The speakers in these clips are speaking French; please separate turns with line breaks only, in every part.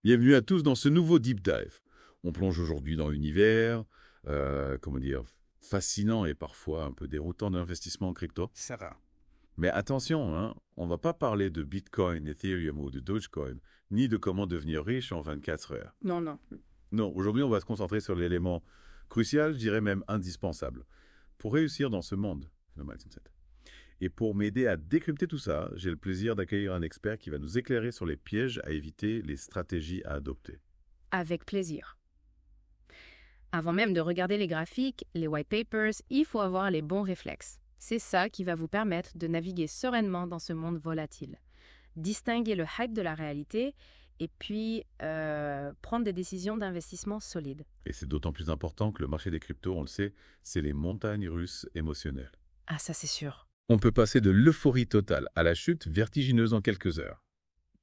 Bienvenue à tous dans ce nouveau Deep Dive. On plonge aujourd'hui dans l'univers, fascinant et parfois un peu déroutant de l'investissement en crypto.
Sarah.
Mais attention, on ne va pas parler de Bitcoin, Ethereum ou de Dogecoin, ni de comment devenir riche en 24 heures.
Non.
Non, aujourd'hui on va se concentrer sur l'élément crucial, je dirais même indispensable, pour réussir dans ce monde, le mindset. Et pour m'aider à décrypter tout ça, j'ai le plaisir d'accueillir un expert qui va nous éclairer sur les pièges à éviter, les stratégies à adopter.
Avec plaisir. Avant même de regarder les graphiques, les white papers, il faut avoir les bons réflexes. C'est ça qui va vous permettre de naviguer sereinement dans ce monde volatile. Distinguer le hype de la réalité et puis prendre des décisions d'investissement solides.
Et c'est d'autant plus important que le marché des cryptos, on le sait, c'est les montagnes russes émotionnelles.
Ah, ça c'est sûr.
On peut passer de l'euphorie totale à la chute vertigineuse en quelques heures.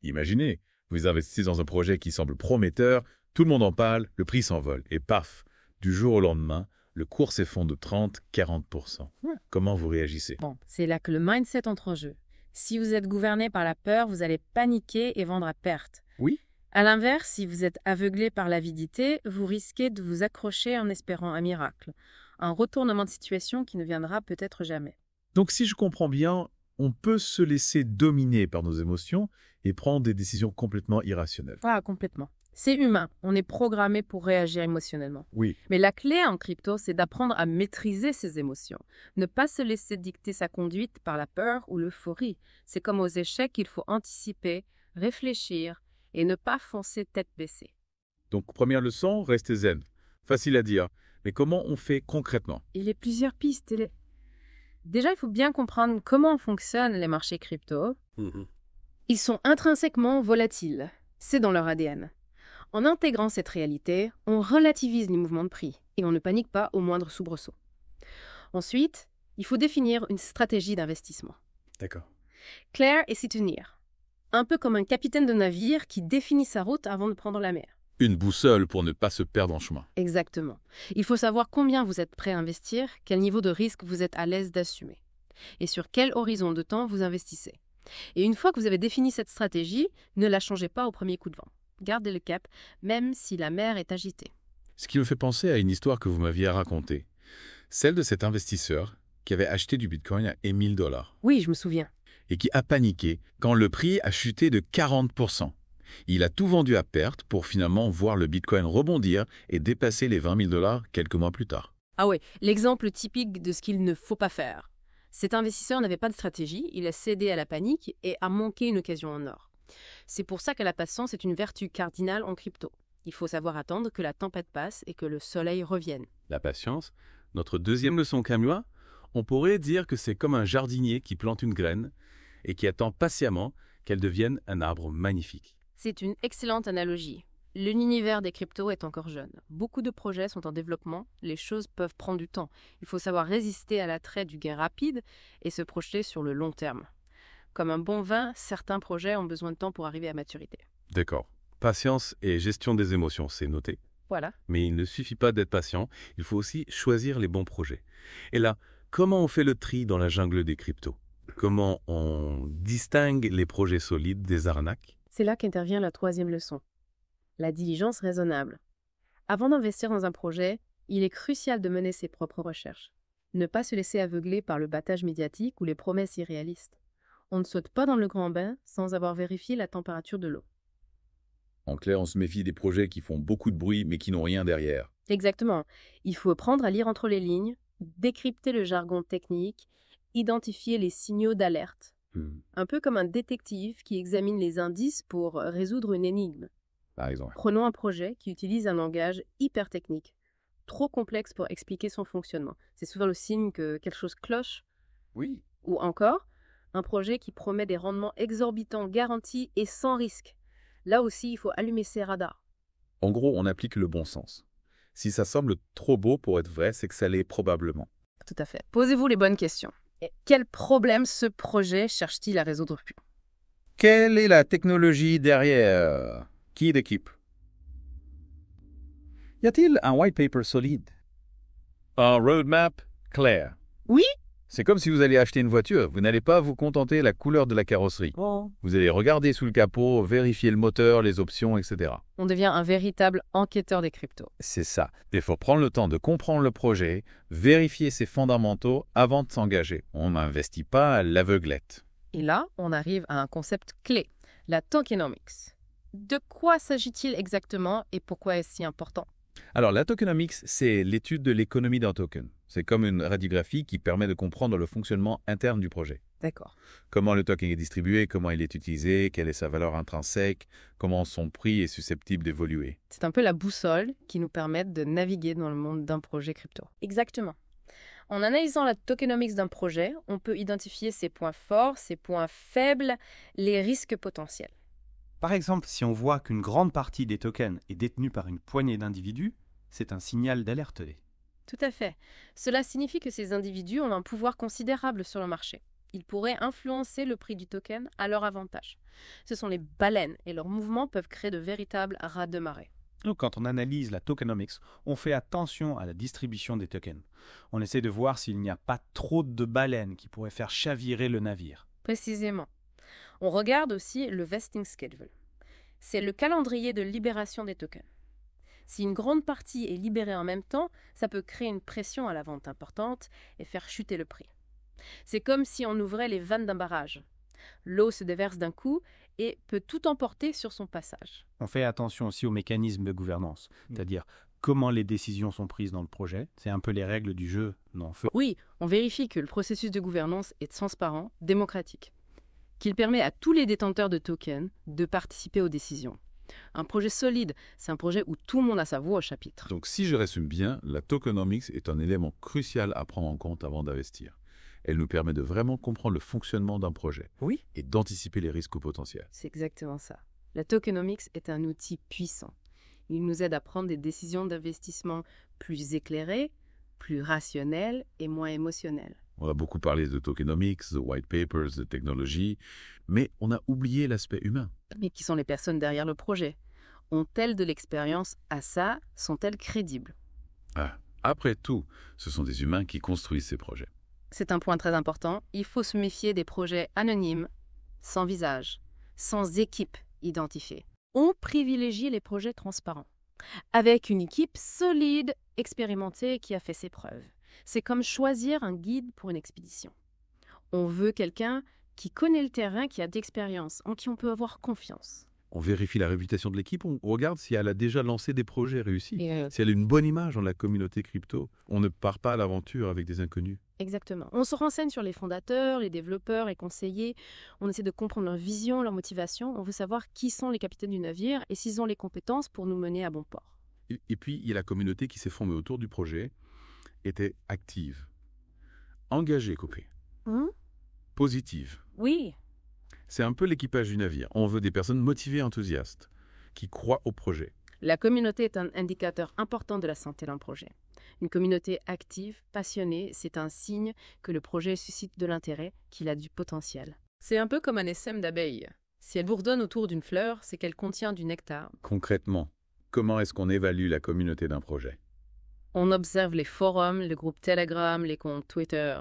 Imaginez, vous investissez dans un projet qui semble prometteur, tout le monde en parle, le prix s'envole, et paf, du jour au lendemain, le cours s'effondre de 30-40%. Comment vous réagissez?
Bon, c'est là que le mindset entre en jeu. Si vous êtes gouverné par la peur, vous allez paniquer et vendre à perte.
Oui.
À l'inverse, si vous êtes aveuglé par l'avidité, vous risquez de vous accrocher en espérant un miracle. Un retournement de situation qui ne viendra peut-être jamais.
Donc si je comprends bien, on peut se laisser dominer par nos émotions et prendre des décisions complètement irrationnelles.
Ah, complètement. C'est humain. On est programmé pour réagir émotionnellement.
Oui.
Mais la clé en crypto, c'est d'apprendre à maîtriser ses émotions. Ne pas se laisser dicter sa conduite par la peur ou l'euphorie. C'est comme aux échecs, il faut anticiper, réfléchir et ne pas foncer tête baissée.
Donc première leçon, restez zen. Facile à dire, mais comment on fait concrètement?
Il y a plusieurs pistes. Déjà, il faut bien comprendre comment fonctionnent les marchés crypto. Ils sont intrinsèquement volatiles. C'est dans leur ADN. En intégrant cette réalité, on relativise les mouvements de prix et on ne panique pas au moindre soubresaut. Ensuite, il faut définir une stratégie d'investissement.
D'accord.
Claire et s'y tenir. Un peu comme un capitaine de navire qui définit sa route avant de prendre la mer.
Une boussole pour ne pas se perdre en chemin.
Exactement. Il faut savoir combien vous êtes prêt à investir, quel niveau de risque vous êtes à l'aise d'assumer, et sur quel horizon de temps vous investissez. Et une fois que vous avez défini cette stratégie, ne la changez pas au premier coup de vent. Gardez le cap, même si la mer est agitée.
Ce qui me fait penser à une histoire que vous m'aviez racontée. Celle de cet investisseur qui avait acheté du Bitcoin à $1000
Oui, je me souviens.
et qui a paniqué quand le prix a chuté de 40%. Il a tout vendu à perte pour finalement voir le Bitcoin rebondir et dépasser les $20 000 quelques mois plus tard.
Ah ouais, l'exemple typique de ce qu'il ne faut pas faire. Cet investisseur n'avait pas de stratégie, il a cédé à la panique et a manqué une occasion en or. C'est pour ça que la patience est une vertu cardinale en crypto. Il faut savoir attendre que la tempête passe et que le soleil revienne.
La patience, notre deuxième leçon camuat, on pourrait dire que c'est comme un jardinier qui plante une graine et qui attend patiemment qu'elle devienne un arbre magnifique.
C'est une excellente analogie. L'univers des cryptos est encore jeune. Beaucoup de projets sont en développement, les choses peuvent prendre du temps. Il faut savoir résister à l'attrait du gain rapide et se projeter sur le long terme. Comme un bon vin, certains projets ont besoin de temps pour arriver à maturité.
D'accord. Patience et gestion des émotions, c'est noté.
Voilà.
Mais il ne suffit pas d'être patient, il faut aussi choisir les bons projets. Et là, comment on fait le tri dans la jungle des cryptos? Comment on distingue les projets solides des arnaques?
C'est là qu'intervient la troisième leçon. La diligence raisonnable. Avant d'investir dans un projet, il est crucial de mener ses propres recherches. Ne pas se laisser aveugler par le battage médiatique ou les promesses irréalistes. On ne saute pas dans le grand bain sans avoir vérifié la température de l'eau.
En clair, on se méfie des projets qui font beaucoup de bruit mais qui n'ont rien derrière.
Exactement. Il faut apprendre à lire entre les lignes, décrypter le jargon technique, identifier les signaux d'alerte. Un peu comme un détective qui examine les indices pour résoudre une énigme.
Par exemple.
Prenons un projet qui utilise un langage hyper technique, trop complexe pour expliquer son fonctionnement. C'est souvent le signe que quelque chose cloche.
Oui.
Ou encore, un projet qui promet des rendements exorbitants, garantis et sans risque. Là aussi, il faut allumer ses radars.
En gros, on applique le bon sens. Si ça semble trop beau pour être vrai, c'est que ça l'est probablement.
Tout à fait. Posez-vous les bonnes questions. Et quel problème ce projet cherche-t-il à résoudre?
Quelle est la technologie derrière? Qui d'équipe?
Y a-t-il un white paper solide?
Un roadmap clair.
Oui,
C'est comme si vous alliez acheter une voiture. Vous n'allez pas vous contenter de la couleur de la carrosserie.
Bon.
Vous allez regarder sous le capot, vérifier le moteur, les options, etc.
On devient un véritable enquêteur des cryptos.
C'est ça. Il faut prendre le temps de comprendre le projet, vérifier ses fondamentaux avant de s'engager. On n'investit pas à l'aveuglette.
Et là, on arrive à un concept clé, la tokenomics. De quoi s'agit-il exactement et pourquoi est-ce si important?
Alors, la tokenomics, c'est l'étude de l'économie d'un token. C'est comme une radiographie qui permet de comprendre le fonctionnement interne du projet.
D'accord.
Comment le token est distribué, comment il est utilisé, quelle est sa valeur intrinsèque, comment son prix est susceptible d'évoluer.
C'est un peu la boussole qui nous permet de naviguer dans le monde d'un projet crypto. Exactement. En analysant la tokenomics d'un projet, on peut identifier ses points forts, ses points faibles, les risques potentiels.
Par exemple, si on voit qu'une grande partie des tokens est détenue par une poignée d'individus, c'est un signal d'alerte.
Tout à fait. Cela signifie que ces individus ont un pouvoir considérable sur le marché. Ils pourraient influencer le prix du token à leur avantage. Ce sont les baleines et leurs mouvements peuvent créer de véritables rats de marée.
Donc, quand on analyse la tokenomics, on fait attention à la distribution des tokens. On essaie de voir s'il n'y a pas trop de baleines qui pourraient faire chavirer le navire.
Précisément. On regarde aussi le vesting schedule. C'est le calendrier de libération des tokens. Si une grande partie est libérée en même temps, ça peut créer une pression à la vente importante et faire chuter le prix. C'est comme si on ouvrait les vannes d'un barrage. L'eau se déverse d'un coup et peut tout emporter sur son passage.
On fait attention aussi aux mécanismes de gouvernance, c'est-à-dire comment les décisions sont prises dans le projet. C'est un peu les règles du jeu dans Feu.
Oui, on vérifie que le processus de gouvernance est transparent, démocratique, qu'il permet à tous les détenteurs de tokens de participer aux décisions. Un projet solide, c'est un projet où tout le monde a sa voix au chapitre.
Donc si je résume bien, la tokenomics est un élément crucial à prendre en compte avant d'investir. Elle nous permet de vraiment comprendre le fonctionnement d'un projet
Oui,
et d'anticiper les risques potentiels.
c'est exactement ça. La tokenomics est un outil puissant. Il nous aide à prendre des décisions d'investissement plus éclairées, plus rationnelles et moins émotionnelles.
On a beaucoup parlé de tokenomics, de white papers, de technologie, mais on a oublié l'aspect humain.
Mais qui sont les personnes derrière le projet? Ont-elles de l'expérience à ça? Sont-elles crédibles?
Après tout, ce sont des humains qui construisent ces projets.
C'est un point très important. Il faut se méfier des projets anonymes, sans visage, sans équipe identifiée. On privilégie les projets transparents, avec une équipe solide, expérimentée, qui a fait ses preuves. C'est comme choisir un guide pour une expédition. On veut quelqu'un qui connaît le terrain, qui a d'expérience, en qui on peut avoir confiance.
On vérifie la réputation de l'équipe, on regarde si elle a déjà lancé des projets réussis.
Et
Si elle a une bonne image dans la communauté crypto, on ne part pas à l'aventure avec des inconnus.
Exactement. On se renseigne sur les fondateurs, les développeurs, les conseillers. On essaie de comprendre leur vision, leur motivation. On veut savoir qui sont les capitaines du navire et s'ils ont les compétences pour nous mener à bon port.
Et puis, il y a la communauté qui s'est formée autour du projet, était active, engagée, copée, positive.
Oui,
C'est un peu l'équipage du navire. On veut des personnes motivées, enthousiastes, qui croient au projet.
la communauté est un indicateur important de la santé d'un projet. Une communauté active, passionnée, c'est un signe que le projet suscite de l'intérêt, qu'il a du potentiel. C'est un peu comme un essaim d'abeilles. Si elle bourdonne autour d'une fleur, c'est qu'elle contient du nectar.
Concrètement, comment est-ce qu'on évalue la communauté d'un projet?
On observe les forums, les groupes Telegram, les comptes Twitter.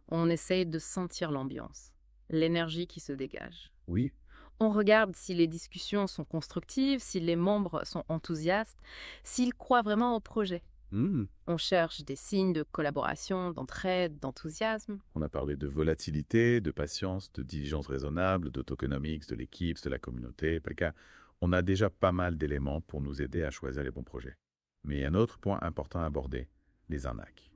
On essaye de sentir l'ambiance, l'énergie qui se dégage.
Oui,
On regarde si les discussions sont constructives, si les membres sont enthousiastes, s'ils croient vraiment au projet. On cherche des signes de collaboration, d'entraide, d'enthousiasme.
on a parlé de volatilité, de patience, de diligence raisonnable, de tokenomics, de l'équipe, de la communauté. On a déjà pas mal d'éléments pour nous aider à choisir les bons projets. Mais il y a un autre point important à aborder, les arnaques.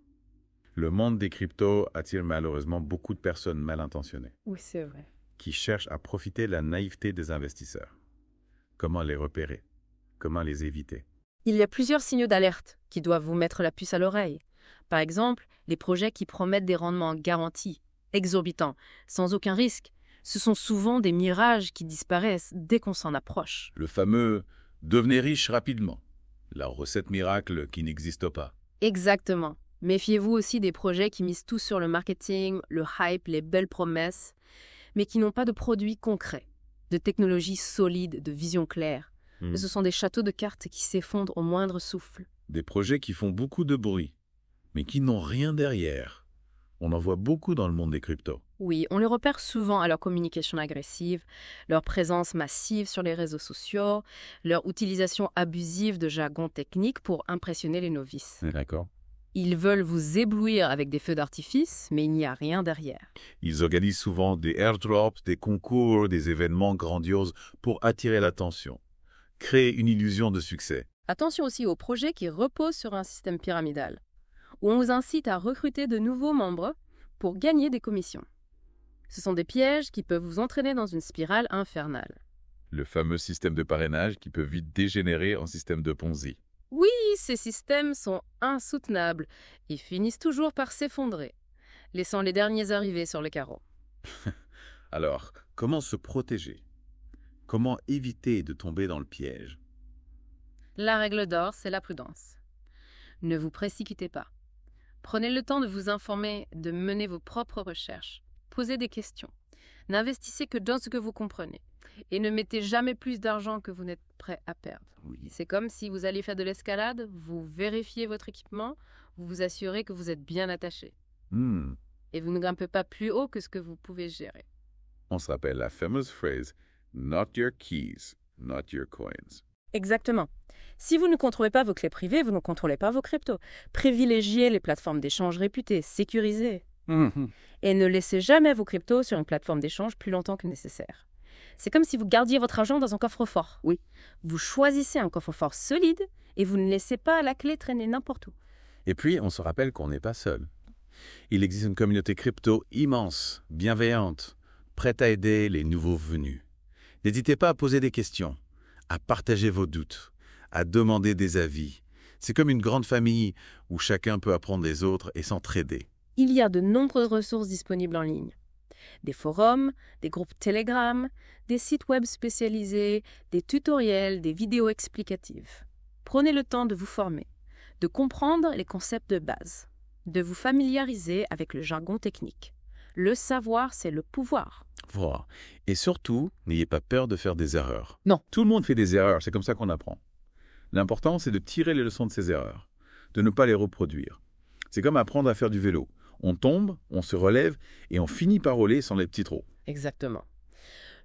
Le monde des cryptos attire malheureusement beaucoup de personnes mal intentionnées
Oui, c'est vrai.
qui cherchent à profiter de la naïveté des investisseurs. Comment les repérer? Comment les éviter?
Il y a plusieurs signaux d'alerte qui doivent vous mettre la puce à l'oreille. Par exemple, les projets qui promettent des rendements garantis, exorbitants, sans aucun risque. Ce sont souvent des mirages qui disparaissent dès qu'on s'en approche.
Le fameux « devenez riche rapidement », la recette miracle qui n'existe pas.
Exactement. Méfiez-vous aussi des projets qui misent tout sur le marketing, le hype, les belles promesses, mais qui n'ont pas de produits concrets, de technologies solides, de vision claire. Ce sont des châteaux de cartes qui s'effondrent au moindre souffle.
Des projets qui font beaucoup de bruit, mais qui n'ont rien derrière. On en voit beaucoup dans le monde des cryptos.
Oui, on les repère souvent à leur communication agressive, leur présence massive sur les réseaux sociaux, leur utilisation abusive de jargon technique pour impressionner les novices.
D'accord.
Ils veulent vous éblouir avec des feux d'artifice, mais il n'y a rien derrière.
Ils organisent souvent des airdrops, des concours, des événements grandioses pour attirer l'attention, créer une illusion de succès.
Attention aussi aux projets qui reposent sur un système pyramidal, où on vous incite à recruter de nouveaux membres pour gagner des commissions. Ce sont des pièges qui peuvent vous entraîner dans une spirale infernale.
Le fameux système de parrainage qui peut vite dégénérer en système de Ponzi.
Oui, ces systèmes sont insoutenables et finissent toujours par s'effondrer, laissant les derniers arrivés sur le carreau.
Alors, comment se protéger? Comment éviter de tomber dans le piège?
La règle d'or, c'est la prudence. Ne vous précipitez pas. Prenez le temps de vous informer, de mener vos propres recherches. Posez des questions. N'investissez que dans ce que vous comprenez. Et ne mettez jamais plus d'argent que vous n'êtes prêt à perdre.
Oui.
C'est comme si vous alliez faire de l'escalade, vous vérifiez votre équipement, vous vous assurez que vous êtes bien attaché. Et vous ne grimpez pas plus haut que ce que vous pouvez gérer.
On se rappelle la fameuse phrase « Not your keys, not your coins ».
Exactement. Si vous ne contrôlez pas vos clés privées, vous ne contrôlez pas vos cryptos. Privilégiez les plateformes d'échange réputées, sécurisées. Et ne laissez jamais vos cryptos sur une plateforme d'échange plus longtemps que nécessaire. C'est comme si vous gardiez votre argent dans un coffre-fort. Oui. Vous choisissez un coffre-fort solide et vous ne laissez pas la clé traîner n'importe où.
Et puis, on se rappelle qu'on n'est pas seul. Il existe une communauté crypto immense, bienveillante, prête à aider les nouveaux venus. N'hésitez pas à poser des questions, à partager vos doutes, à demander des avis. C'est comme une grande famille où chacun peut apprendre des autres et s'entraider.
Il y a de nombreuses ressources disponibles en ligne. Des forums, des groupes Telegram, des sites web spécialisés, des tutoriels, des vidéos explicatives. Prenez le temps de vous former, de comprendre les concepts de base, de vous familiariser avec le jargon technique. Le savoir, c'est le pouvoir.
Voilà. Et surtout, n'ayez pas peur de faire des erreurs.
Non.
Tout le monde fait des erreurs, c'est comme ça qu'on apprend. L'important, c'est de tirer les leçons de ces erreurs, de ne pas les reproduire. C'est comme apprendre à faire du vélo. On tombe, on se relève et on finit par rouler sans les petits trous.
Exactement.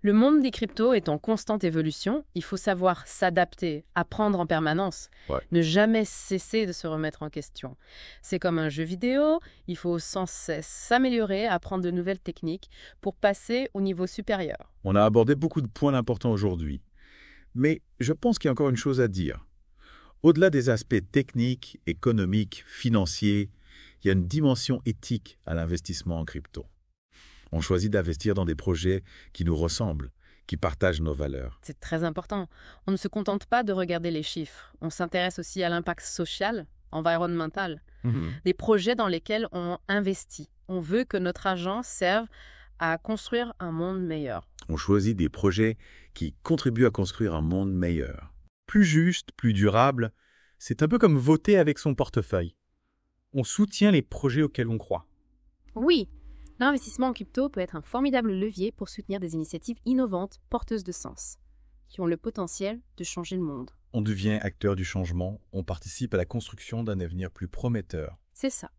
Le monde des cryptos est en constante évolution. Il faut savoir s'adapter, apprendre en permanence, ne jamais cesser de se remettre en question. C'est comme un jeu vidéo, il faut sans cesse s'améliorer, apprendre de nouvelles techniques pour passer au niveau supérieur.
On a abordé beaucoup de points importants aujourd'hui. Mais je pense qu'il y a encore une chose à dire. Au-delà des aspects techniques, économiques, financiers, il y a une dimension éthique à l'investissement en crypto. On choisit d'investir dans des projets qui nous ressemblent, qui partagent nos valeurs.
C'est très important. On ne se contente pas de regarder les chiffres. On s'intéresse aussi à l'impact social, environnemental, des projets dans lesquels on investit. On veut que notre argent serve à construire un monde meilleur.
On choisit des projets qui contribuent à construire un monde meilleur.
Plus juste, plus durable, c'est un peu comme voter avec son portefeuille. On soutient les projets auxquels on croit.
Oui, l'investissement en crypto peut être un formidable levier pour soutenir des initiatives innovantes, porteuses de sens, qui ont le potentiel de changer le monde.
On devient acteur du changement, on participe à la construction d'un avenir plus prometteur.
C'est ça.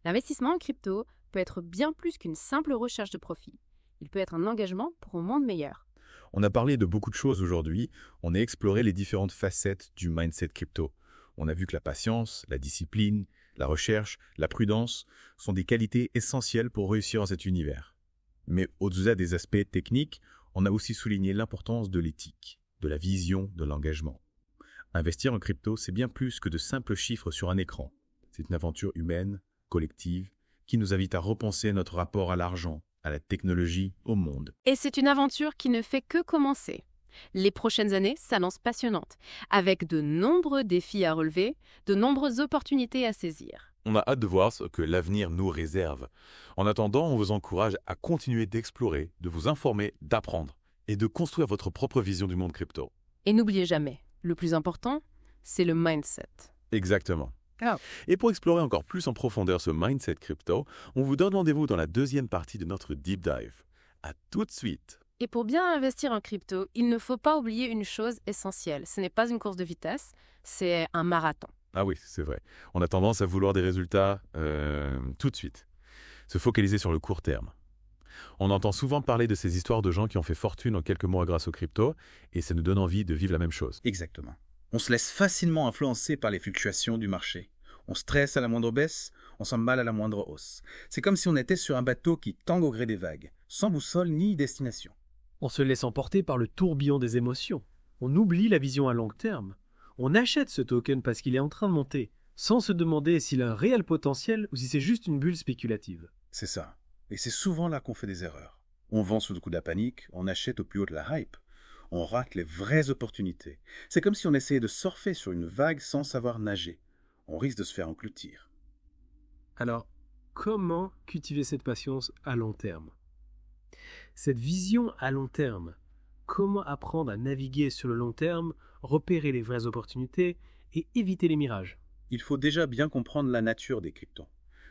L'investissement en crypto peut être bien plus qu'une simple recherche de profit. Il peut être un engagement pour un monde meilleur.
On a parlé de beaucoup de choses aujourd'hui, on a exploré les différentes facettes du mindset crypto. On a vu que la patience, la discipline, la recherche, la prudence sont des qualités essentielles pour réussir dans cet univers. Mais au-delà des aspects techniques, on a aussi souligné l'importance de l'éthique, de la vision, de l'engagement. Investir en crypto, c'est bien plus que de simples chiffres sur un écran. C'est une aventure humaine, collective, qui nous invite à repenser notre rapport à l'argent, à la technologie, au monde.
Et c'est une aventure qui ne fait que commencer. Les prochaines années s'annoncent passionnantes, avec de nombreux défis à relever, de nombreuses opportunités à saisir.
On a hâte de voir ce que l'avenir nous réserve. En attendant, on vous encourage à continuer d'explorer, de vous informer, d'apprendre et de construire votre propre vision du monde crypto.
Et n'oubliez jamais, le plus important, c'est le mindset.
Exactement.
Oh.
Et pour explorer encore plus en profondeur ce mindset crypto, on vous donne rendez-vous dans la deuxième partie de notre Deep Dive. À tout de suite.
Et pour bien investir en crypto, il ne faut pas oublier une chose essentielle. Ce n'est pas une course de vitesse, c'est un marathon.
Ah oui, c'est vrai. On a tendance à vouloir des résultats tout de suite.
se focaliser sur le court terme. On entend souvent parler de ces histoires de gens qui ont fait fortune en quelques mois grâce aux cryptos, et ça nous donne envie de vivre la même chose.
Exactement. On se laisse facilement influencer par les fluctuations du marché. On stresse à la moindre baisse, on s'emballe à la moindre hausse. C'est comme si on était sur un bateau qui tangue au gré des vagues, sans boussole ni destination.
On se laisse emporter par le tourbillon des émotions. On oublie la vision à long terme. On achète ce token parce qu'il est en train de monter, sans se demander s'il a un réel potentiel ou si c'est juste une bulle spéculative.
C'est ça. Et c'est souvent là qu'on fait des erreurs. On vend sous le coup de la panique, on achète au plus haut de la hype. On rate les vraies opportunités. C'est comme si on essayait de surfer sur une vague sans savoir nager. On risque de se faire engloutir.
Alors, comment cultiver cette patience à long terme? Cette vision à long terme, comment apprendre à naviguer sur le long terme, repérer les vraies opportunités et éviter les mirages?
Il faut déjà bien comprendre la nature des cryptos.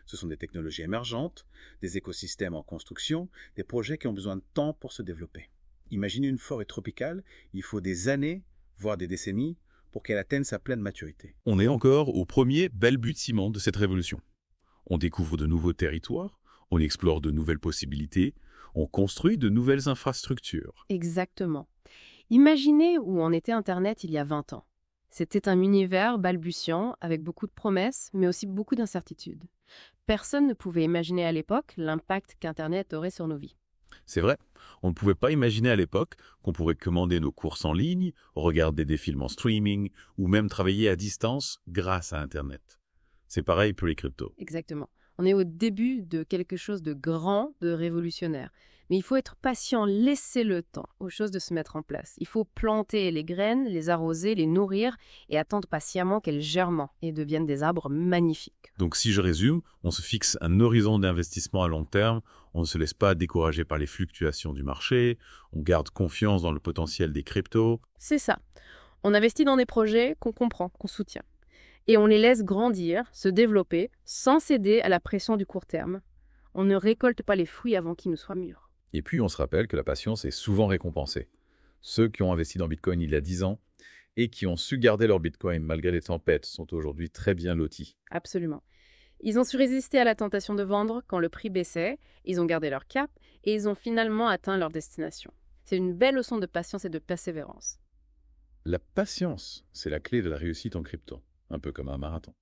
Ce sont des technologies émergentes, des écosystèmes en construction, des projets qui ont besoin de temps pour se développer. Imaginez une forêt tropicale, il faut des années, voire des décennies, pour qu'elle atteigne sa pleine maturité.
On est encore au premier balbutiement de cette révolution. On découvre de nouveaux territoires, on explore de nouvelles possibilités, on construit de nouvelles infrastructures.
Exactement. Imaginez où en était Internet il y a 20 ans. C'était un univers balbutiant, avec beaucoup de promesses, mais aussi beaucoup d'incertitudes. Personne ne pouvait imaginer à l'époque l'impact qu'Internet aurait sur nos vies.
C'est vrai, on ne pouvait pas imaginer à l'époque qu'on pourrait commander nos courses en ligne, regarder des films en streaming ou même travailler à distance grâce à Internet. C'est pareil pour les cryptos.
Exactement. On est au début de quelque chose de grand, de révolutionnaire. Mais il faut être patient, laisser le temps aux choses de se mettre en place. Il faut planter les graines, les arroser, les nourrir et attendre patiemment qu'elles germent et deviennent des arbres magnifiques.
Donc si je résume, on se fixe un horizon d'investissement à long terme, on ne se laisse pas décourager par les fluctuations du marché, on garde confiance dans le potentiel des cryptos.
C'est ça. On investit dans des projets qu'on comprend, qu'on soutient. Et on les laisse grandir, se développer, sans céder à la pression du court terme. On ne récolte pas les fruits avant qu'ils ne soient mûrs.
Et puis, on se rappelle que la patience est souvent récompensée. Ceux qui ont investi dans Bitcoin il y a 10 ans et qui ont su garder leur Bitcoin malgré les tempêtes sont aujourd'hui très bien lotis.
Absolument. Ils ont su résister à la tentation de vendre quand le prix baissait, ils ont gardé leur cap et ils ont finalement atteint leur destination. C'est une belle leçon de patience et de persévérance.
La patience, c'est la clé de la réussite en crypto, un peu comme un marathon.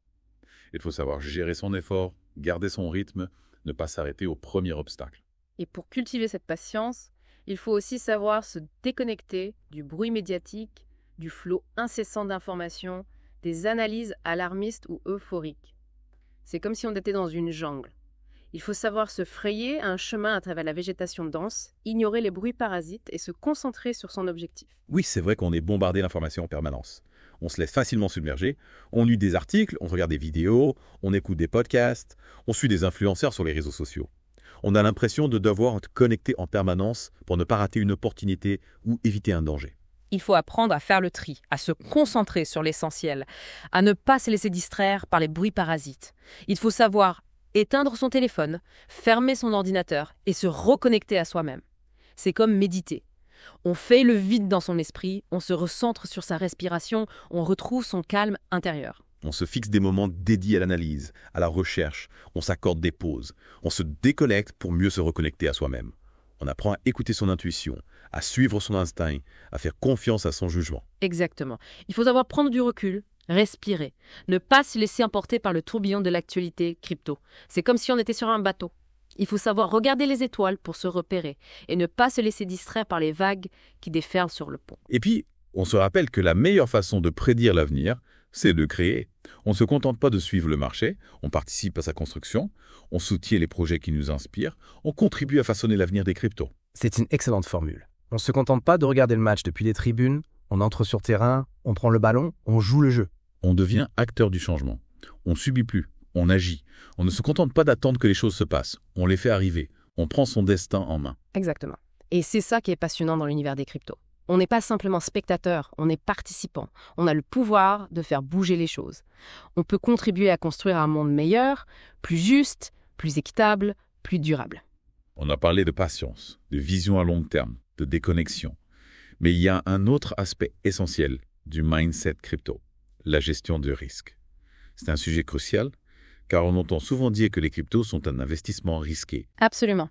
Il faut savoir gérer son effort, garder son rythme, ne pas s'arrêter au premier obstacle.
Et pour cultiver cette patience, il faut aussi savoir se déconnecter du bruit médiatique, du flot incessant d'informations, des analyses alarmistes ou euphoriques. C'est comme si on était dans une jungle. Il faut savoir se frayer un chemin à travers la végétation dense, ignorer les bruits parasites et se concentrer sur son objectif.
Oui, c'est vrai qu'on est bombardé d'informations en permanence. On se laisse facilement submerger, on lit des articles, on regarde des vidéos, on écoute des podcasts, on suit des influenceurs sur les réseaux sociaux. On a l'impression de devoir être connecté en permanence pour ne pas rater une opportunité ou éviter un danger.
Il faut apprendre à faire le tri, à se concentrer sur l'essentiel, à ne pas se laisser distraire par les bruits parasites. Il faut savoir éteindre son téléphone, fermer son ordinateur et se reconnecter à soi-même. C'est comme méditer. On fait le vide dans son esprit, on se recentre sur sa respiration, on retrouve son calme intérieur.
On se fixe des moments dédiés à l'analyse, à la recherche, on s'accorde des pauses, on se déconnecte pour mieux se reconnecter à soi-même. On apprend à écouter son intuition, à suivre son instinct, à faire confiance à son jugement.
Exactement. Il faut savoir prendre du recul, respirer, ne pas se laisser emporter par le tourbillon de l'actualité crypto. C'est comme si on était sur un bateau. Il faut savoir regarder les étoiles pour se repérer et ne pas se laisser distraire par les vagues qui déferlent sur le pont.
Et puis, on se rappelle que la meilleure façon de prédire l'avenir, c'est de créer. On ne se contente pas de suivre le marché, on participe à sa construction, on soutient les projets qui nous inspirent, on contribue à façonner l'avenir des cryptos.
C'est une excellente formule. On ne se contente pas de regarder le match depuis les tribunes, on entre sur terrain, on prend le ballon, on joue le jeu.
On devient acteur du changement. On ne subit plus, on agit. On ne se contente pas d'attendre que les choses se passent, on les fait arriver. On prend son destin en main.
Exactement. Et c'est ça qui est passionnant dans l'univers des cryptos. On n'est pas simplement spectateur, on est participant. On a le pouvoir de faire bouger les choses. On peut contribuer à construire un monde meilleur, plus juste, plus équitable, plus durable.
On a parlé de patience, de vision à long terme, de déconnexion. Mais il y a un autre aspect essentiel du mindset crypto, la gestion du risque. C'est un sujet crucial, car on entend souvent dire que les cryptos sont un investissement risqué.
Absolument.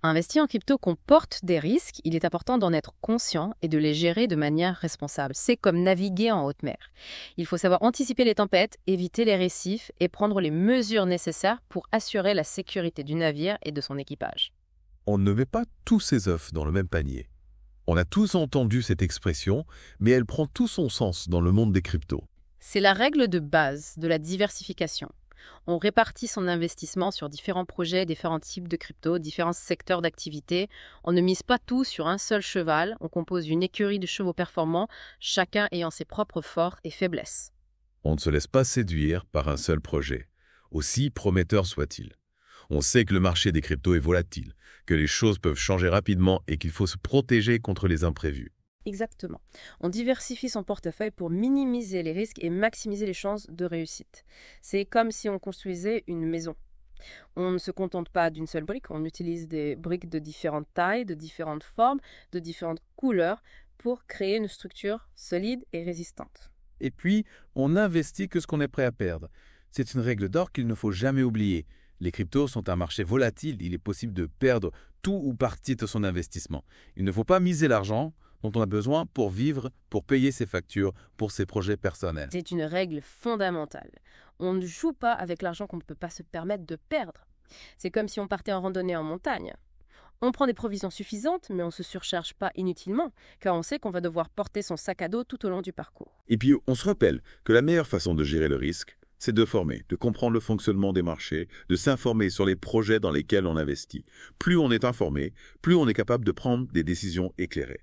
Investir en crypto comporte des risques, il est important d'en être conscient et de les gérer de manière responsable. C'est comme naviguer en haute mer. Il faut savoir anticiper les tempêtes, éviter les récifs et prendre les mesures nécessaires pour assurer la sécurité du navire et de son équipage.
On ne met pas tous ses œufs dans le même panier. On a tous entendu cette expression, mais elle prend tout son sens dans le monde des cryptos.
C'est la règle de base de la diversification. On répartit son investissement sur différents projets, différents types de crypto, différents secteurs d'activité. On ne mise pas tout sur un seul cheval. On compose une écurie de chevaux performants, chacun ayant ses propres forces et faiblesses.
On ne se laisse pas séduire par un seul projet, aussi prometteur soit-il. On sait que le marché des cryptos est volatile, que les choses peuvent changer rapidement et qu'il faut se protéger contre les imprévus.
Exactement. On diversifie son portefeuille pour minimiser les risques et maximiser les chances de réussite. C'est comme si on construisait une maison. On ne se contente pas d'une seule brique, on utilise des briques de différentes tailles, de différentes formes, de différentes couleurs pour créer une structure solide et résistante.
Et puis, on n'investit que ce qu'on est prêt à perdre. C'est une règle d'or qu'il ne faut jamais oublier. Les cryptos sont un marché volatile, il est possible de perdre tout ou partie de son investissement. Il ne faut pas miser l'argent dont on a besoin pour vivre, pour payer ses factures, pour ses projets personnels.
C'est une règle fondamentale. On ne joue pas avec l'argent qu'on ne peut pas se permettre de perdre. C'est comme si on partait en randonnée en montagne. On prend des provisions suffisantes, mais on ne se surcharge pas inutilement, car on sait qu'on va devoir porter son sac à dos tout au long du parcours.
Et puis, on se rappelle que la meilleure façon de gérer le risque, c'est de former, de comprendre le fonctionnement des marchés, de s'informer sur les projets dans lesquels on investit. Plus on est informé, plus on est capable de prendre des décisions éclairées.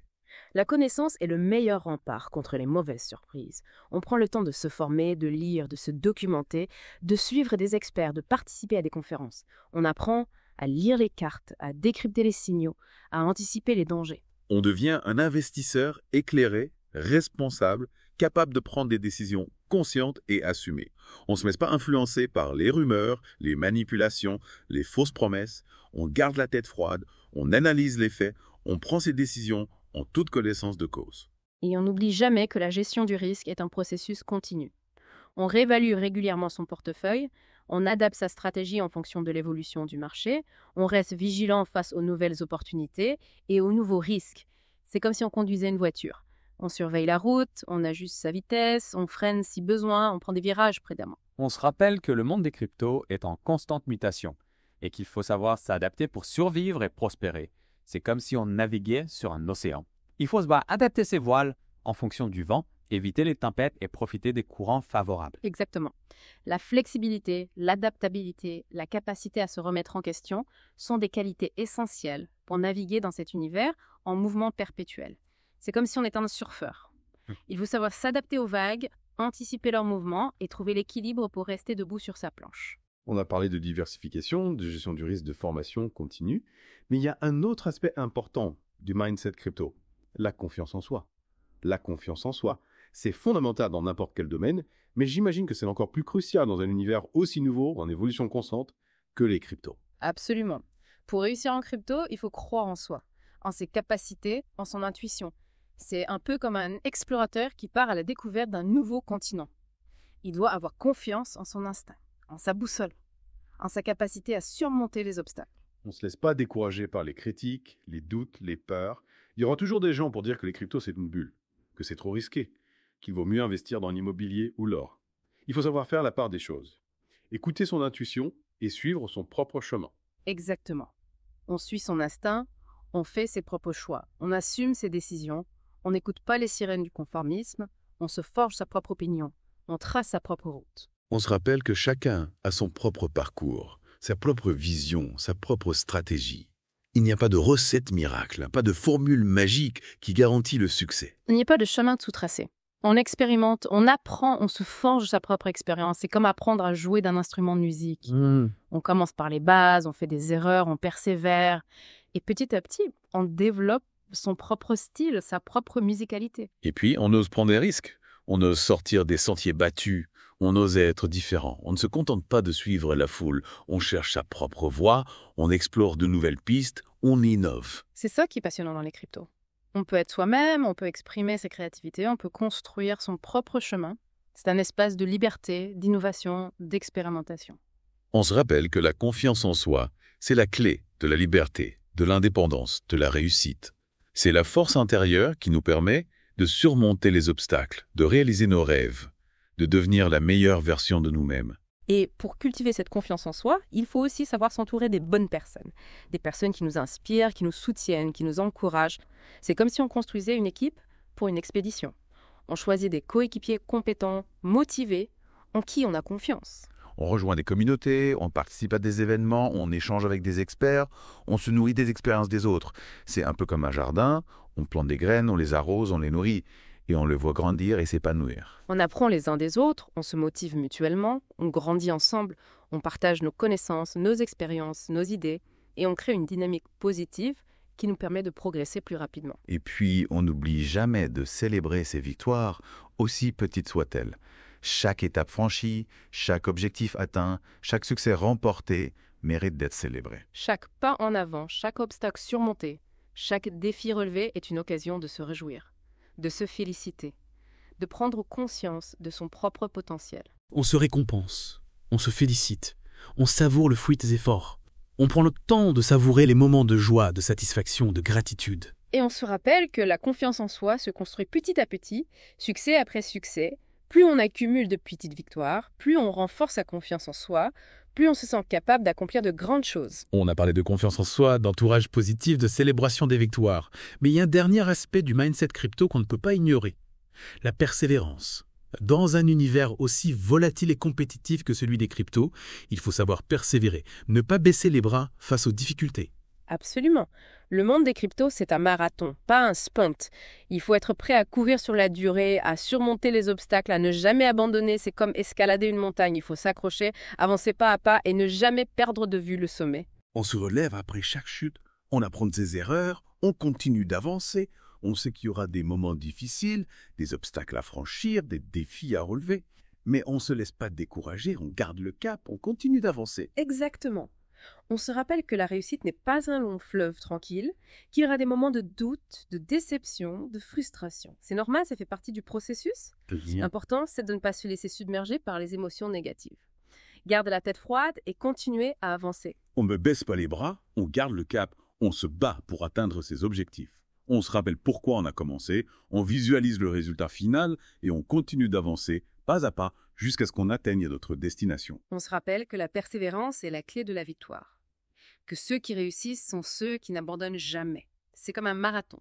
La connaissance est le meilleur rempart contre les mauvaises surprises. On prend le temps de se former, de lire, de se documenter, de suivre des experts, de participer à des conférences. On apprend à lire les cartes, à décrypter les signaux, à anticiper les dangers.
On devient un investisseur éclairé, responsable, capable de prendre des décisions conscientes et assumées. On ne se laisse pas influencer par les rumeurs, les manipulations, les fausses promesses. On garde la tête froide, on analyse les faits, on prend ses décisions en toute connaissance de cause.
Et on n'oublie jamais que la gestion du risque est un processus continu. On réévalue régulièrement son portefeuille, on adapte sa stratégie en fonction de l'évolution du marché, on reste vigilant face aux nouvelles opportunités et aux nouveaux risques. C'est comme si on conduisait une voiture. On surveille la route, on ajuste sa vitesse, on freine si besoin, on prend des virages prudemment.
On se rappelle que le monde des cryptos est en constante mutation et qu'il faut savoir s'adapter pour survivre et prospérer. C'est comme si on naviguait sur un océan. Il faut adapter ses voiles en fonction du vent, éviter les tempêtes et profiter des courants favorables.
Exactement. La flexibilité, l'adaptabilité, la capacité à se remettre en question sont des qualités essentielles pour naviguer dans cet univers en mouvement perpétuel. C'est comme si on était un surfeur. Il faut savoir s'adapter aux vagues, anticiper leurs mouvements et trouver l'équilibre pour rester debout sur sa planche.
On a parlé de diversification, de gestion du risque, de formation continue, mais il y a un autre aspect important du mindset crypto, la confiance en soi. La confiance en soi, c'est fondamental dans n'importe quel domaine, mais j'imagine que c'est encore plus crucial dans un univers aussi nouveau, en évolution constante, que les cryptos.
Absolument. Pour réussir en crypto, il faut croire en soi, en ses capacités, en son intuition. C'est un peu comme un explorateur qui part à la découverte d'un nouveau continent. Il doit avoir confiance en son instinct, en sa boussole, en sa capacité à surmonter les obstacles.
On ne se laisse pas décourager par les critiques, les doutes, les peurs. Il y aura toujours des gens pour dire que les cryptos c'est une bulle, que c'est trop risqué, qu'il vaut mieux investir dans l'immobilier ou l'or. Il faut savoir faire la part des choses, écouter son intuition et suivre son propre chemin.
Exactement. On suit son instinct, on fait ses propres choix, on assume ses décisions, on n'écoute pas les sirènes du conformisme, on se forge sa propre opinion, on trace sa propre route.
On se rappelle que chacun a son propre parcours, sa propre vision, sa propre stratégie. Il n'y a pas de recette miracle, pas de formule magique qui garantit le succès.
Il n'y a pas de chemin tout tracé. On expérimente, on apprend, on se forge sa propre expérience. C'est comme apprendre à jouer d'un instrument de musique. On commence par les bases, on fait des erreurs, on persévère. Et petit à petit, on développe son propre style, sa propre musicalité.
Et puis, on ose prendre des risques. On ose sortir des sentiers battus. On ose être différent. On ne se contente pas de suivre la foule. On cherche sa propre voie. On explore de nouvelles pistes. On innove.
C'est ça qui est passionnant dans les cryptos. On peut être soi-même, on peut exprimer ses créativités, on peut construire son propre chemin. C'est un espace de liberté, d'innovation, d'expérimentation.
On se rappelle que la confiance en soi, c'est la clé de la liberté, de l'indépendance, de la réussite. C'est la force intérieure qui nous permet de surmonter les obstacles, de réaliser nos rêves, de devenir la meilleure version de nous-mêmes.
Et pour cultiver cette confiance en soi, il faut aussi savoir s'entourer des bonnes personnes. Des personnes qui nous inspirent, qui nous soutiennent, qui nous encouragent. C'est comme si on construisait une équipe pour une expédition. On choisit des coéquipiers compétents, motivés, en qui on a confiance.
On rejoint des communautés, on participe à des événements, on échange avec des experts, on se nourrit des expériences des autres. C'est un peu comme un jardin, on plante des graines, on les arrose, on les nourrit, et on le voit grandir et s'épanouir.
On apprend les uns des autres, on se motive mutuellement, on grandit ensemble, on partage nos connaissances, nos expériences, nos idées, et on crée une dynamique positive qui nous permet de progresser plus rapidement.
Et puis, on n'oublie jamais de célébrer ces victoires, aussi petites soient-elles. Chaque étape franchie, chaque objectif atteint, chaque succès remporté mérite d'être célébré.
Chaque pas en avant, chaque obstacle surmonté, chaque défi relevé est une occasion de se réjouir, de se féliciter, de prendre conscience de son propre potentiel.
On se récompense, on se félicite, on savoure le fruit des efforts. On prend le temps de savourer les moments de joie, de satisfaction, de gratitude.
Et on se rappelle que la confiance en soi se construit petit à petit, succès après succès. Plus on accumule de petites victoires, plus on renforce sa confiance en soi, plus on se sent capable d'accomplir de grandes choses.
On a parlé de confiance en soi, d'entourage positif, de célébration des victoires. Mais il y a un dernier aspect du mindset crypto qu'on ne peut pas ignorer. La persévérance. Dans un univers aussi volatile et compétitif que celui des cryptos, il faut savoir persévérer, ne pas baisser les bras face aux difficultés.
Absolument. Le monde des cryptos, c'est un marathon, pas un sprint. Il faut être prêt à courir sur la durée, à surmonter les obstacles, à ne jamais abandonner. C'est comme escalader une montagne. Il faut s'accrocher, avancer pas à pas et ne jamais perdre de vue le sommet.
On se relève après chaque chute, on apprend de ses erreurs, on continue d'avancer. On sait qu'il y aura des moments difficiles, des obstacles à franchir, des défis à relever. Mais on ne se laisse pas décourager, on garde le cap, on continue d'avancer.
Exactement. On se rappelle que la réussite n'est pas un long fleuve tranquille, qu'il y aura des moments de doute, de déception, de frustration. C'est normal, ça fait partie du processus. L'important, c'est de ne pas se laisser submerger par les émotions négatives. Garde la tête froide et continuez à avancer.
On ne baisse pas les bras, on garde le cap, on se bat pour atteindre ses objectifs. On se rappelle pourquoi on a commencé, on visualise le résultat final et on continue d'avancer pas à pas jusqu'à ce qu'on atteigne notre destination.
On se rappelle que la persévérance est la clé de la victoire. Que ceux qui réussissent sont ceux qui n'abandonnent jamais. C'est comme un marathon.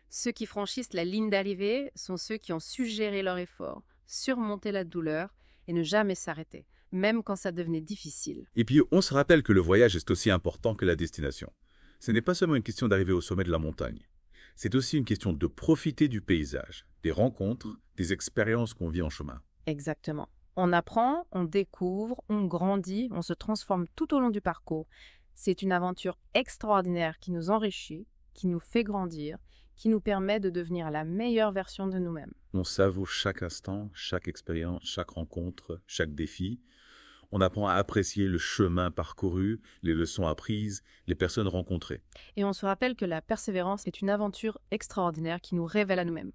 Ceux qui franchissent la ligne d'arrivée sont ceux qui ont su gérer leur effort, surmonter la douleur et ne jamais s'arrêter, même quand ça devenait difficile.
Et puis, on se rappelle que le voyage est aussi important que la destination. Ce n'est pas seulement une question d'arriver au sommet de la montagne. C'est aussi une question de profiter du paysage, des rencontres, des expériences qu'on vit en chemin.
Exactement. On apprend, on découvre, on grandit, on se transforme tout au long du parcours. C'est une aventure extraordinaire qui nous enrichit, qui nous fait grandir, qui nous permet de devenir la meilleure version de nous-mêmes.
On savoure chaque instant, chaque expérience, chaque rencontre, chaque défi. On apprend à apprécier le chemin parcouru, les leçons apprises, les personnes rencontrées.
Et on se rappelle que la persévérance est une aventure extraordinaire qui nous révèle à nous-mêmes.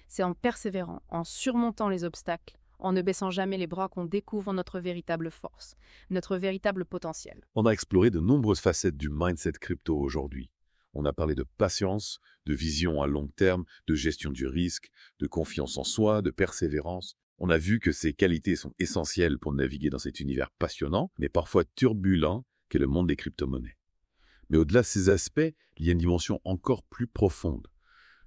C'est en persévérant, en surmontant les obstacles, en ne baissant jamais les bras qu'on découvre notre véritable force, notre véritable potentiel.
On a exploré de nombreuses facettes du mindset crypto aujourd'hui. On a parlé de patience, de vision à long terme, de gestion du risque, de confiance en soi, de persévérance. On a vu que ces qualités sont essentielles pour naviguer dans cet univers passionnant, mais parfois turbulent, qu'est le monde des crypto-monnaies. Mais au-delà de ces aspects, il y a une dimension encore plus profonde.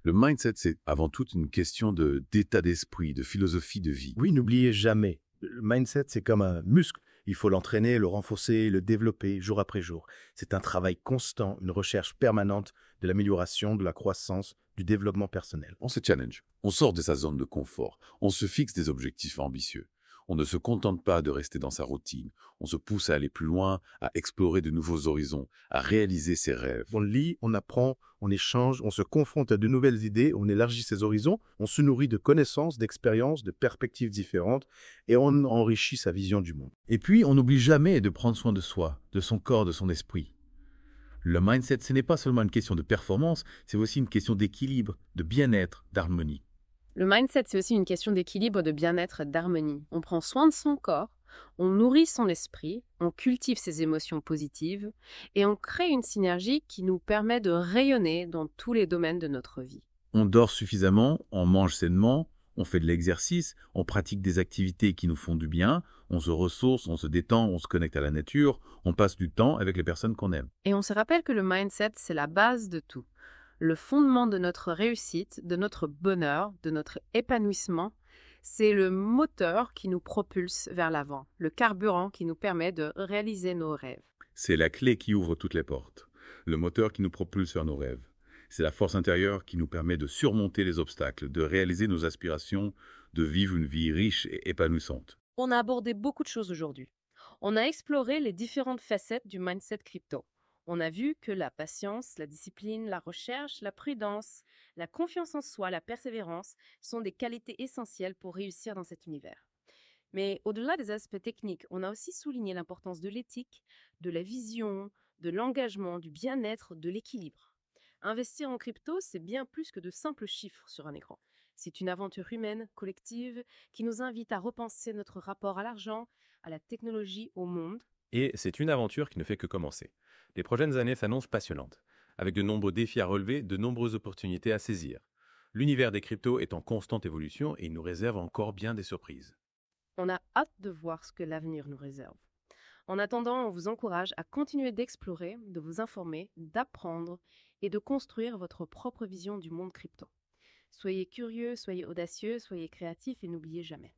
Le mindset, c'est avant tout une question d'état d'esprit, de philosophie de vie.
Oui, n'oubliez jamais, le mindset, c'est comme un muscle. Il faut l'entraîner, le renforcer, le développer jour après jour. C'est un travail constant, une recherche permanente de l'amélioration, de la croissance, du développement personnel.
On se challenge, on sort de sa zone de confort, on se fixe des objectifs ambitieux. On ne se contente pas de rester dans sa routine, on se pousse à aller plus loin, à explorer de nouveaux horizons, à réaliser ses rêves.
On lit, on apprend, on échange, on se confronte à de nouvelles idées, on élargit ses horizons, on se nourrit de connaissances, d'expériences, de perspectives différentes et on enrichit sa vision du monde.
Et puis, on n'oublie jamais de prendre soin de soi, de son corps, de son esprit. Le mindset, ce n'est pas seulement une question de performance, c'est aussi une question d'équilibre, de bien-être, d'harmonie.
Le mindset, c'est aussi une question d'équilibre, de bien-être, d'harmonie. On prend soin de son corps, On nourrit son esprit, on cultive ses émotions positives et on crée une synergie qui nous permet de rayonner dans tous les domaines de notre vie.
On dort suffisamment, on mange sainement, on fait de l'exercice, on pratique des activités qui nous font du bien, on se ressource, on se détend, on se connecte à la nature, on passe du temps avec les personnes qu'on aime.
Et on se rappelle que le mindset, c'est la base de tout. Le fondement de notre réussite, de notre bonheur, de notre épanouissement, c'est le moteur qui nous propulse vers l'avant, le carburant qui nous permet de réaliser nos rêves.
C'est la clé qui ouvre toutes les portes, le moteur qui nous propulse vers nos rêves. C'est la force intérieure qui nous permet de surmonter les obstacles, de réaliser nos aspirations, de vivre une vie riche et épanouissante.
On a abordé beaucoup de choses aujourd'hui. On a exploré les différentes facettes du mindset crypto. On a vu que la patience, la discipline, la recherche, la prudence, la confiance en soi, la persévérance sont des qualités essentielles pour réussir dans cet univers. Mais au-delà des aspects techniques, on a aussi souligné l'importance de l'éthique, de la vision, de l'engagement, du bien-être, de l'équilibre. Investir en crypto, c'est bien plus que de simples chiffres sur un écran. C'est une aventure humaine, collective, qui nous invite à repenser notre rapport à l'argent, à la technologie, au monde.
Et c'est une aventure qui ne fait que commencer. Les prochaines années s'annoncent passionnantes, avec de nombreux défis à relever, de nombreuses opportunités à saisir. L'univers des cryptos est en constante évolution et il nous réserve encore bien des surprises.
On a hâte de voir ce que l'avenir nous réserve. En attendant, on vous encourage à continuer d'explorer, de vous informer, d'apprendre et de construire votre propre vision du monde crypto. Soyez curieux, soyez audacieux, soyez créatifs et n'oubliez jamais.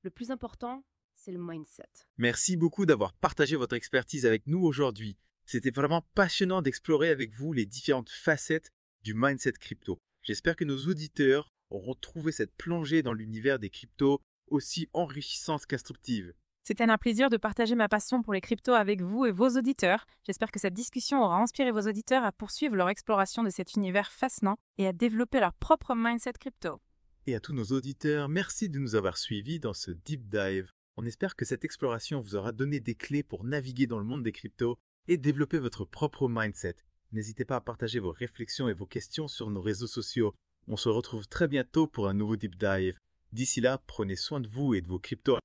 Le plus important, c'est le mindset.
Merci beaucoup d'avoir partagé votre expertise avec nous aujourd'hui. C'était vraiment passionnant d'explorer avec vous les différentes facettes du mindset crypto. J'espère que nos auditeurs auront trouvé cette plongée dans l'univers des cryptos aussi enrichissante qu'instructive.
C'était un plaisir de partager ma passion pour les cryptos avec vous et vos auditeurs. J'espère que cette discussion aura inspiré vos auditeurs à poursuivre leur exploration de cet univers fascinant et à développer leur propre mindset crypto.
Et à tous nos auditeurs, merci de nous avoir suivis dans ce deep dive. On espère que cette exploration vous aura donné des clés pour naviguer dans le monde des cryptos et développer votre propre mindset. N'hésitez pas à partager vos réflexions et vos questions sur nos réseaux sociaux. On se retrouve très bientôt pour un nouveau deep dive. D'ici là, prenez soin de vous et de vos cryptos.